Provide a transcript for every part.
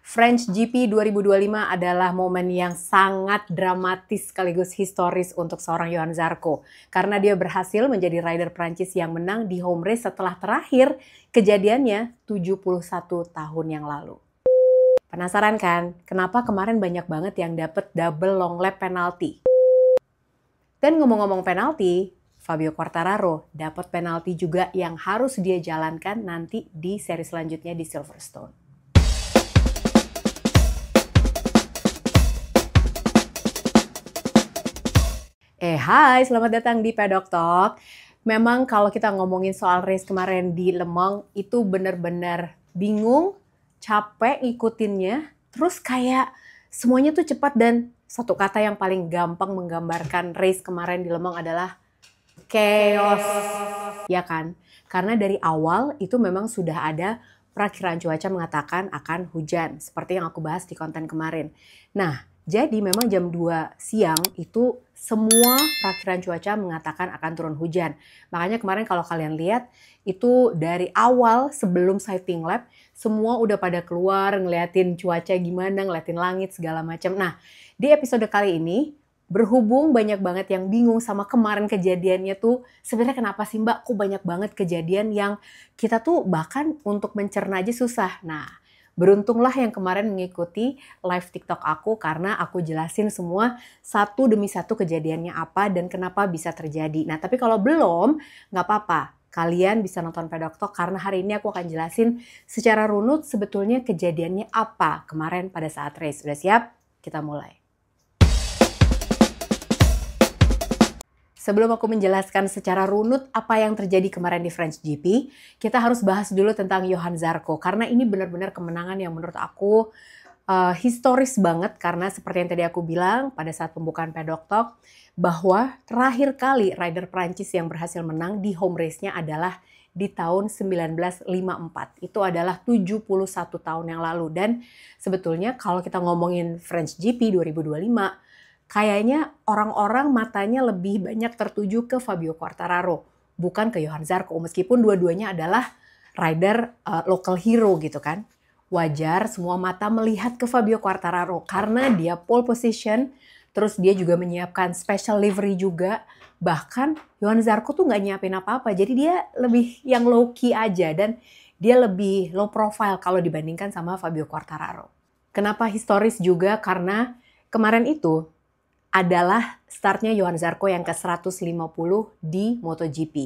French GP 2025 adalah momen yang sangat dramatis sekaligus historis untuk seorang Johann Zarco. Karena dia berhasil menjadi rider Prancis yang menang di home race setelah terakhir kejadiannya 71 tahun yang lalu. Penasaran kan, kenapa kemarin banyak banget yang dapet double long lap penalti? Dan ngomong-ngomong penalti, Fabio Quartararo dapat penalti juga yang harus dia jalankan nanti di seri selanjutnya di Silverstone. Hai, selamat datang di Paddock Talk. Memang kalau kita ngomongin soal race kemarin di Le Mans, itu bener-bener bingung, capek ngikutinnya, terus kayak semuanya tuh cepat dan satu kata yang paling gampang menggambarkan race kemarin di Le Mans adalah chaos. Ya kan? Karena dari awal itu memang sudah ada perakiraan cuaca mengatakan akan hujan, seperti yang aku bahas di konten kemarin. Nah, jadi memang jam 2 siang itu semua perakiraan cuaca mengatakan akan turun hujan. Makanya kemarin kalau kalian lihat itu dari awal sebelum sighting lap semua udah pada keluar ngeliatin cuaca gimana, ngeliatin langit segala macam. Nah, di episode kali ini berhubung banyak banget yang bingung sama kemarin kejadiannya tuh sebenarnya kenapa sih Mbak kok banyak banget kejadian yang kita tuh bahkan untuk mencerna aja susah. Nah, beruntunglah yang kemarin mengikuti live TikTok aku karena aku jelasin semua satu demi satu kejadiannya apa dan kenapa bisa terjadi. Nah, tapi kalau belum, nggak apa-apa. Kalian bisa nonton Paddock Talk karena hari ini aku akan jelasin secara runut sebetulnya kejadiannya apa kemarin pada saat race. Udah siap? Kita mulai. Sebelum aku menjelaskan secara runut apa yang terjadi kemarin di French GP, kita harus bahas dulu tentang Johann Zarco. Karena ini benar-benar kemenangan yang menurut aku historis banget. Karena seperti yang tadi aku bilang pada saat pembukaan Paddock Talk, bahwa terakhir kali rider Prancis yang berhasil menang di home race-nya adalah di tahun 1954. Itu adalah 71 tahun yang lalu. Dan sebetulnya kalau kita ngomongin French GP 2025, kayaknya orang-orang matanya lebih banyak tertuju ke Fabio Quartararo, bukan ke Johann Zarco. Meskipun dua-duanya adalah rider local hero gitu kan. Wajar semua mata melihat ke Fabio Quartararo karena dia pole position, terus dia juga menyiapkan special livery juga. Bahkan Johann Zarco tuh nggak nyiapin apa-apa, jadi dia lebih yang low key aja dan dia lebih low profile kalau dibandingkan sama Fabio Quartararo. Kenapa historis juga? Karena kemarin itu adalah startnya Johann Zarco yang ke-150 di MotoGP.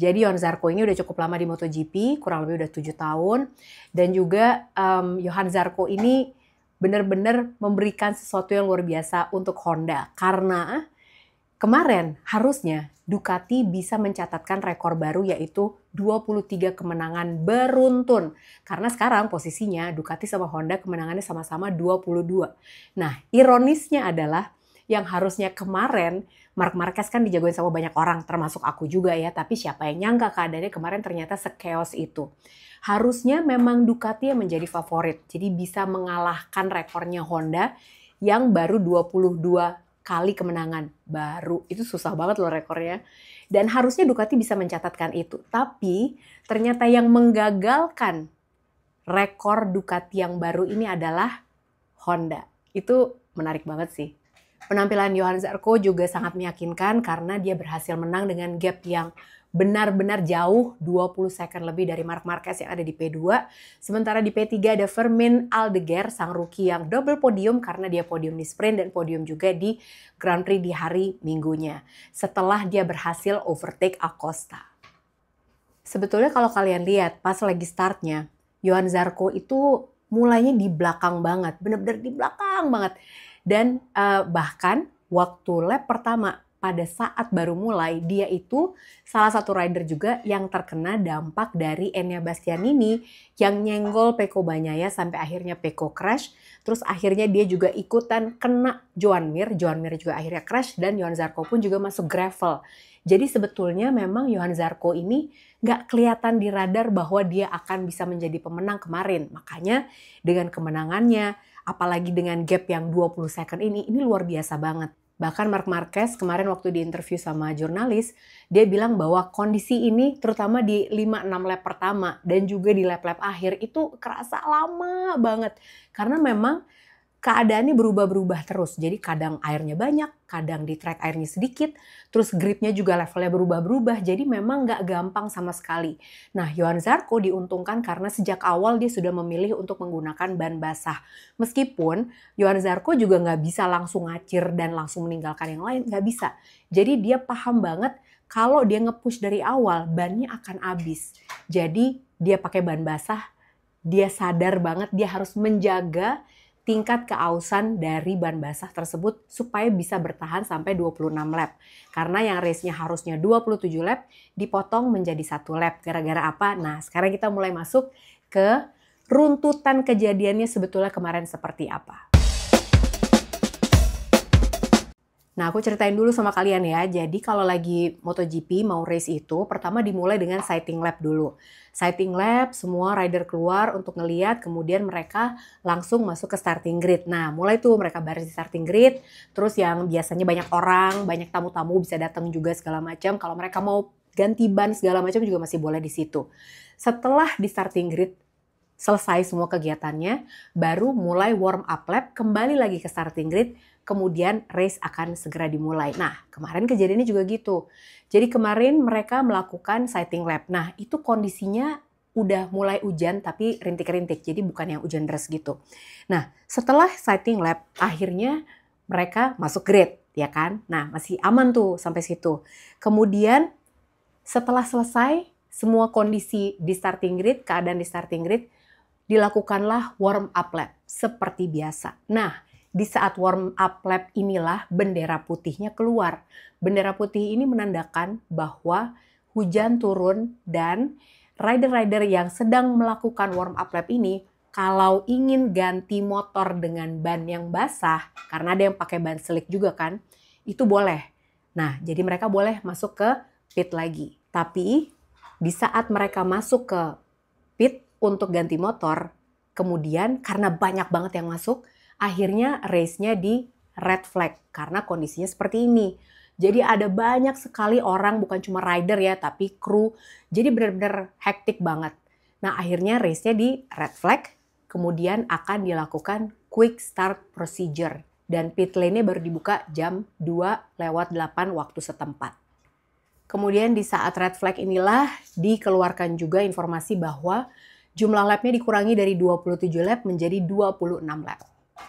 Jadi Johann Zarco ini udah cukup lama di MotoGP, kurang lebih udah 7 tahun. Dan juga Johann Zarco ini benar-benar memberikan sesuatu yang luar biasa untuk Honda. Karena kemarin harusnya Ducati bisa mencatatkan rekor baru yaitu 23 kemenangan beruntun. Karena sekarang posisinya Ducati sama Honda kemenangannya sama-sama 22. Nah, ironisnya adalah yang harusnya kemarin Marc Marquez kan dijagoin sama banyak orang, termasuk aku juga ya. Tapi siapa yang nyangka keadaannya kemarin ternyata se-chaos itu. Harusnya memang Ducati yang menjadi favorit. Jadi bisa mengalahkan rekornya Honda yang baru 22 kali kemenangan. Baru, itu susah banget loh rekornya. Dan harusnya Ducati bisa mencatatkan itu. Tapi ternyata yang menggagalkan rekor Ducati yang baru ini adalah Honda. Itu menarik banget sih. Penampilan Johann Zarco juga sangat meyakinkan karena dia berhasil menang dengan gap yang benar-benar jauh 20 second lebih dari Marc Marquez yang ada di P2. Sementara di P3 ada Fermin Aldeguer, sang rookie yang double podium karena dia podium di sprint dan podium juga di Grand Prix di hari Minggunya. Setelah dia berhasil overtake Acosta. Sebetulnya kalau kalian lihat pas lagi startnya, Johann Zarco itu mulainya di belakang banget, benar-benar di belakang banget. Dan bahkan waktu lap pertama pada saat baru mulai, dia itu salah satu rider juga yang terkena dampak dari Enea Bastianini yang nyenggol Pecco Bagnaia sampai akhirnya Pecco crash. Terus akhirnya dia juga ikutan kena Joan Mir juga akhirnya crash dan Johann Zarco pun juga masuk gravel. Jadi sebetulnya memang Johann Zarco ini nggak kelihatan di radar bahwa dia akan bisa menjadi pemenang kemarin. Makanya dengan kemenangannya, apalagi dengan gap yang 20 second ini luar biasa banget. Bahkan Marc Marquez kemarin waktu diinterview sama jurnalis, dia bilang bahwa kondisi ini terutama di 5-6 lap pertama dan juga di lap-lap akhir itu kerasa lama banget. Karena memang keadaannya berubah-berubah terus. Jadi kadang airnya banyak, kadang di track airnya sedikit, terus gripnya juga levelnya berubah-berubah. Jadi memang nggak gampang sama sekali. Nah, Johann Zarco diuntungkan karena sejak awal dia sudah memilih untuk menggunakan ban basah. Meskipun Johann Zarco juga nggak bisa langsung ngacir dan langsung meninggalkan yang lain, nggak bisa. Jadi dia paham banget kalau dia nge-push dari awal, bannya akan habis. Jadi dia pakai ban basah, dia sadar banget dia harus menjaga tingkat keausan dari ban basah tersebut supaya bisa bertahan sampai 26 lap. Karena yang race-nya harusnya 27 lap dipotong menjadi 1 lap. Gara-gara apa? Nah, sekarang kita mulai masuk ke runtutan kejadiannya sebetulnya kemarin seperti apa. Nah, aku ceritain dulu sama kalian ya. Jadi kalau lagi MotoGP mau race itu, pertama dimulai dengan sighting lap dulu. Sighting lap, semua rider keluar untuk ngeliat, kemudian mereka langsung masuk ke starting grid. Nah, mulai tuh mereka baris di starting grid, terus yang biasanya banyak orang, banyak tamu-tamu bisa datang juga segala macam. Kalau mereka mau ganti ban segala macam juga masih boleh di situ. Setelah di starting grid, selesai semua kegiatannya, baru mulai warm up lap, kembali lagi ke starting grid, kemudian race akan segera dimulai. Nah, kemarin kejadiannya juga gitu. Jadi kemarin mereka melakukan sighting lap. Nah, itu kondisinya udah mulai hujan tapi rintik-rintik, jadi bukan yang hujan deras gitu. Nah, setelah sighting lap, akhirnya mereka masuk grid, ya kan? Nah, masih aman tuh sampai situ. Kemudian setelah selesai, semua kondisi di starting grid, keadaan di starting grid, dilakukanlah warm up lap seperti biasa. Nah, di saat warm up lap inilah bendera putihnya keluar. Bendera putih ini menandakan bahwa hujan turun dan rider-rider yang sedang melakukan warm up lap ini kalau ingin ganti motor dengan ban yang basah, karena ada yang pakai ban slick juga kan, itu boleh. Nah, jadi mereka boleh masuk ke pit lagi. Tapi di saat mereka masuk ke pit untuk ganti motor, kemudian karena banyak banget yang masuk, akhirnya race-nya di red flag karena kondisinya seperti ini. Jadi ada banyak sekali orang, bukan cuma rider ya, tapi kru. Jadi benar-benar hektik banget. Nah, akhirnya race-nya di red flag, kemudian akan dilakukan quick start procedure. Dan pit lane-nya baru dibuka jam 2:08 waktu setempat. Kemudian di saat red flag inilah dikeluarkan juga informasi bahwa jumlah lapnya dikurangi dari 27 lap menjadi 26 lap.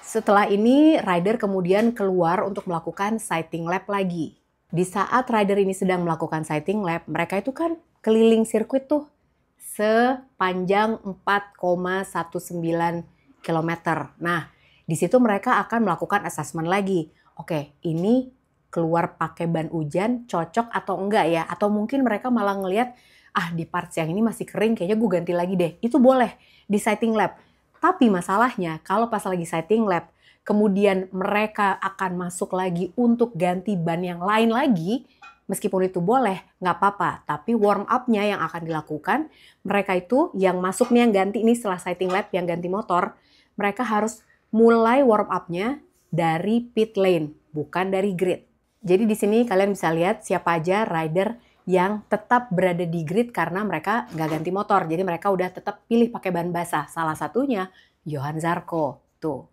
Setelah ini, rider kemudian keluar untuk melakukan sighting lap lagi. Di saat rider ini sedang melakukan sighting lap, mereka itu kan keliling sirkuit tuh sepanjang 4,19 km. Nah, di situ mereka akan melakukan assessment lagi. Oke, ini keluar pakai ban hujan cocok atau enggak ya? Atau mungkin mereka malah ngelihat, di parts yang ini masih kering, kayaknya gue ganti lagi deh. Itu boleh di sighting lap. Tapi masalahnya kalau pas lagi sighting lap, kemudian mereka akan masuk lagi untuk ganti ban yang lain lagi, meskipun itu boleh, nggak apa-apa. Tapi warm up-nya yang akan dilakukan, mereka itu yang masuk nih yang ganti ini setelah sighting lap, yang ganti motor, mereka harus mulai warm up-nya dari pit lane, bukan dari grid. Jadi di sini kalian bisa lihat siapa aja rider yang tetap berada di grid karena mereka nggak ganti motor. Jadi mereka udah tetap pilih pakai ban basah. Salah satunya Johann Zarco. Tuh.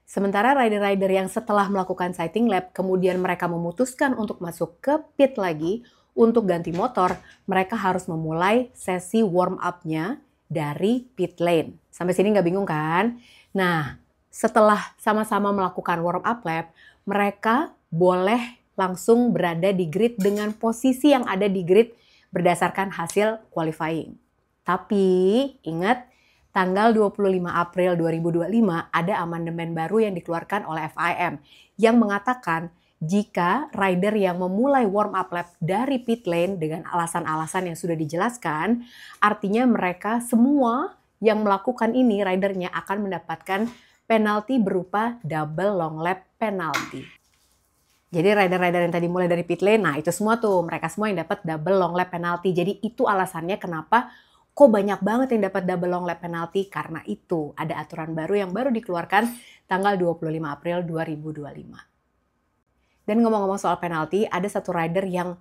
Sementara rider-rider yang setelah melakukan sighting lap, kemudian mereka memutuskan untuk masuk ke pit lagi untuk ganti motor, mereka harus memulai sesi warm up-nya dari pit lane. Sampai sini nggak bingung kan? Nah, setelah sama-sama melakukan warm up lap, mereka boleh langsung berada di grid dengan posisi yang ada di grid berdasarkan hasil qualifying. Tapi ingat, tanggal 25 April 2025 ada amandemen baru yang dikeluarkan oleh FIM yang mengatakan jika rider yang memulai warm up lap dari pit lane dengan alasan-alasan yang sudah dijelaskan, artinya mereka semua yang melakukan ini ridernya akan mendapatkan penalti berupa double long lap penalty. Jadi rider-rider yang tadi mulai dari pit lane, nah itu semua tuh, mereka semua yang dapat double long lap penalty. Jadi itu alasannya kenapa kok banyak banget yang dapat double long lap penalty, karena itu ada aturan baru yang baru dikeluarkan tanggal 25 April 2025. Dan ngomong-ngomong soal penalti, ada satu rider yang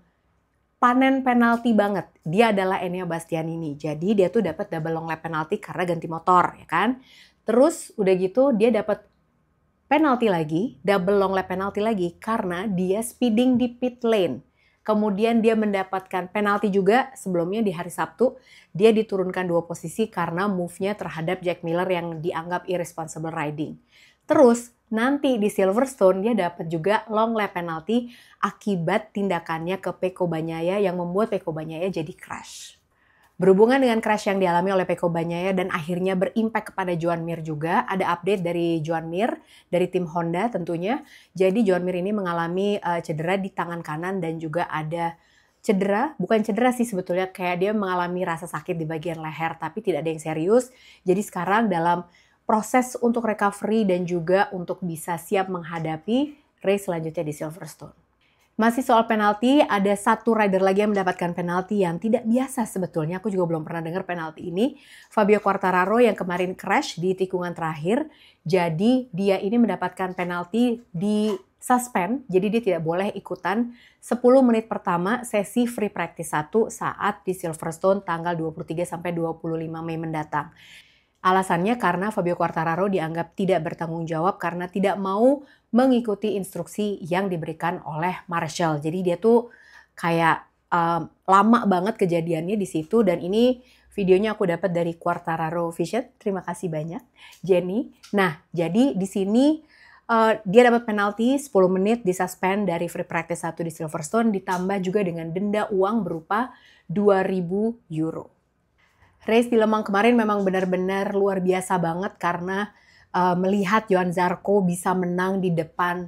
panen penalti banget. Dia adalah Enea Bastianini. Jadi dia tuh dapat double long lap penalti karena ganti motor, ya kan? Terus udah gitu dia dapat penalti lagi, double long lap penalti lagi karena dia speeding di pit lane. Kemudian dia mendapatkan penalti juga sebelumnya di hari Sabtu. Dia diturunkan 2 posisi karena move-nya terhadap Jack Miller yang dianggap irresponsible riding. Terus nanti di Silverstone dia dapat juga long lap penalty akibat tindakannya ke Pecco Bagnaia yang membuat Pecco Bagnaia jadi crash. Berhubungan dengan crash yang dialami oleh Pecco Bagnaia dan akhirnya berimpact kepada Joan Mir juga, ada update dari Joan Mir, dari tim Honda tentunya. Jadi Joan Mir ini mengalami cedera di tangan kanan dan juga ada cedera, bukan cedera sih sebetulnya, kayak dia mengalami rasa sakit di bagian leher, tapi tidak ada yang serius. Jadi sekarang dalam proses untuk recovery dan juga untuk bisa siap menghadapi race selanjutnya di Silverstone. Masih soal penalti, ada satu rider lagi yang mendapatkan penalti yang tidak biasa sebetulnya. Aku juga belum pernah dengar penalti ini. Fabio Quartararo yang kemarin crash di tikungan terakhir. Jadi dia ini mendapatkan penalti di suspend. Jadi dia tidak boleh ikutan 10 menit pertama sesi free practice 1 saat di Silverstone tanggal 23 sampai 25 Mei mendatang. Alasannya karena Fabio Quartararo dianggap tidak bertanggung jawab karena tidak mau mengikuti instruksi yang diberikan oleh Marshall. Jadi dia tuh kayak lama banget kejadiannya di situ dan ini videonya aku dapat dari Quartararo Vision. Terima kasih banyak, Jenny. Nah, jadi di sini dia dapat penalti 10 menit disuspend dari free practice 1 di Silverstone ditambah juga dengan denda uang berupa 2.000 euro. Race di Le Mans kemarin memang benar-benar luar biasa banget karena melihat Johann Zarco bisa menang di depan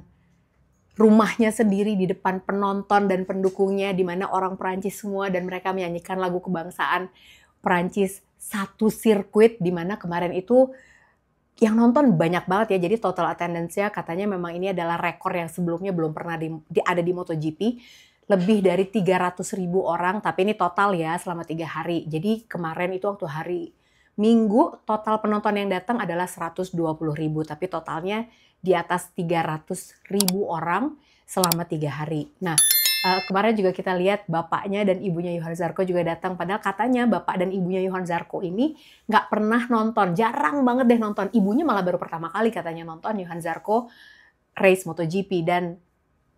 rumahnya sendiri, di depan penonton dan pendukungnya, di mana orang Perancis semua dan mereka menyanyikan lagu kebangsaan Perancis satu sirkuit, di mana kemarin itu yang nonton banyak banget ya. Jadi total attendance-nya katanya memang ini adalah rekor yang sebelumnya belum pernah ada di MotoGP. Lebih dari 300.000 orang, tapi ini total ya selama 3 hari. Jadi kemarin itu waktu hari Minggu, total penonton yang datang adalah 120.000, tapi totalnya di atas 300.000 orang selama 3 hari. Nah, kemarin juga kita lihat bapaknya dan ibunya Johann Zarco juga datang, padahal katanya bapak dan ibunya Johann Zarco ini nggak pernah nonton, jarang banget deh nonton. Ibunya malah baru pertama kali katanya nonton Johann Zarco race MotoGP dan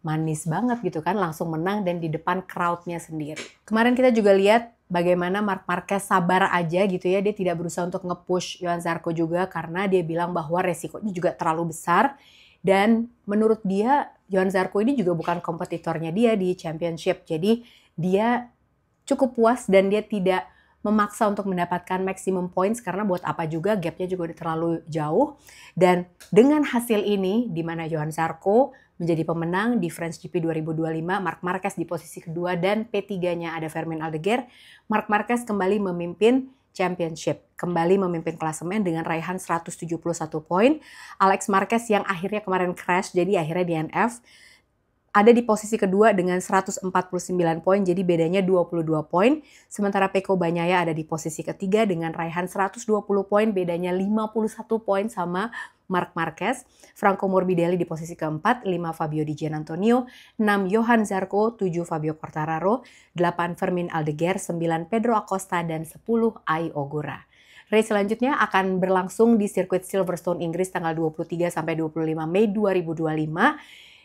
manis banget gitu kan, langsung menang dan di depan crowd-nya sendiri. Kemarin kita juga lihat bagaimana Marc Marquez sabar aja gitu ya, dia tidak berusaha untuk nge-push Johann Zarco juga karena dia bilang bahwa resikonya juga terlalu besar dan menurut dia Johann Zarco ini juga bukan kompetitornya dia di championship, jadi dia cukup puas dan dia tidak memaksa untuk mendapatkan maximum points karena buat apa juga, gapnya juga udah terlalu jauh. Dan dengan hasil ini, di mana Johann Zarco menjadi pemenang di French GP 2025, Marc Marquez di posisi kedua dan P3-nya ada Fermin Aldeguer, Marc Marquez kembali memimpin championship, kembali memimpin klasemen dengan raihan 171 poin. Alex Marquez yang akhirnya kemarin crash, jadi akhirnya DNF, ada di posisi kedua dengan 149 poin, jadi bedanya 22 poin. Sementara Pecco Bagnaia ada di posisi ketiga dengan raihan 120 poin, bedanya 51 poin sama Marc Marquez. Franco Morbidelli di posisi keempat, 5 Fabio Di Giannantonio, 6 Johann Zarco, 7 Fabio Quartararo, 8 Fermin Aldeguer, 9 Pedro Acosta, dan 10 Ai Ogura. Race selanjutnya akan berlangsung di sirkuit Silverstone Inggris tanggal 23 sampai 25 Mei 2025.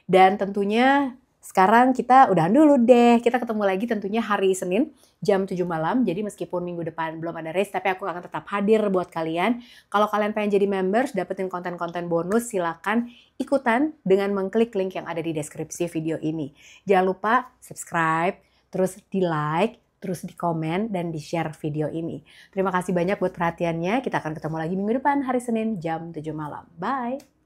Dan tentunya sekarang kita udahan dulu deh. Kita ketemu lagi tentunya hari Senin jam 7 malam. Jadi meskipun minggu depan belum ada race, tapi aku akan tetap hadir buat kalian. Kalau kalian pengen jadi members, dapetin konten-konten bonus, silakan ikutan dengan mengklik link yang ada di deskripsi video ini. Jangan lupa subscribe, terus di like, terus di komen, dan di share video ini. Terima kasih banyak buat perhatiannya. Kita akan ketemu lagi minggu depan hari Senin jam 7 malam. Bye!